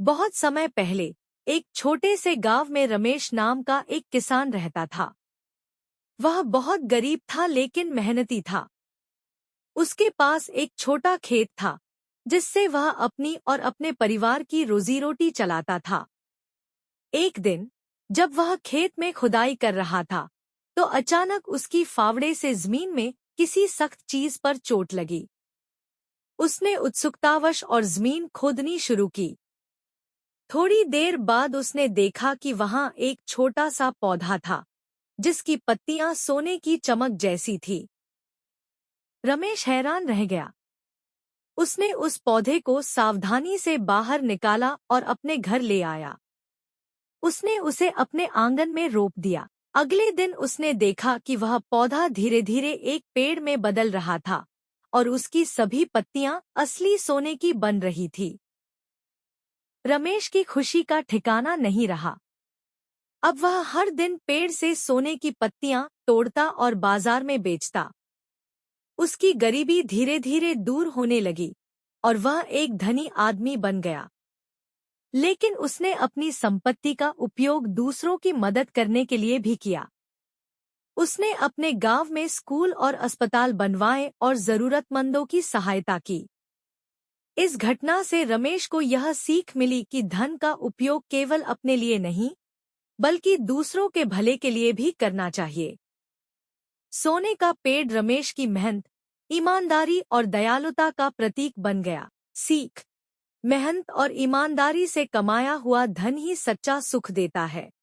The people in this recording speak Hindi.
बहुत समय पहले एक छोटे से गांव में रमेश नाम का एक किसान रहता था। वह बहुत गरीब था लेकिन मेहनती था। उसके पास एक छोटा खेत था जिससे वह अपनी और अपने परिवार की रोजी रोटी चलाता था। एक दिन जब वह खेत में खुदाई कर रहा था तो अचानक उसकी फावड़े से जमीन में किसी सख्त चीज पर चोट लगी। उसने उत्सुकतावश और जमीन खोदनी शुरू की। थोड़ी देर बाद उसने देखा कि वहां एक छोटा सा पौधा था जिसकी पत्तियां सोने की चमक जैसी थी। रमेश हैरान रह गया। उसने उस पौधे को सावधानी से बाहर निकाला और अपने घर ले आया। उसने उसे अपने आंगन में रोप दिया। अगले दिन उसने देखा कि वह पौधा धीरे धीरे एक पेड़ में बदल रहा था और उसकी सभी पत्तियां असली सोने की बन रही थी। रमेश की खुशी का ठिकाना नहीं रहा। अब वह हर दिन पेड़ से सोने की पत्तियां तोड़ता और बाजार में बेचता। उसकी गरीबी धीरे धीरे दूर होने लगी और वह एक धनी आदमी बन गया। लेकिन उसने अपनी संपत्ति का उपयोग दूसरों की मदद करने के लिए भी किया। उसने अपने गांव में स्कूल और अस्पताल बनवाए और जरूरतमंदों की सहायता की। इस घटना से रमेश को यह सीख मिली कि धन का उपयोग केवल अपने लिए नहीं बल्कि दूसरों के भले के लिए भी करना चाहिए। सोने का पेड़ रमेश की मेहनत, ईमानदारी और दयालुता का प्रतीक बन गया। सीख: मेहनत और ईमानदारी से कमाया हुआ धन ही सच्चा सुख देता है।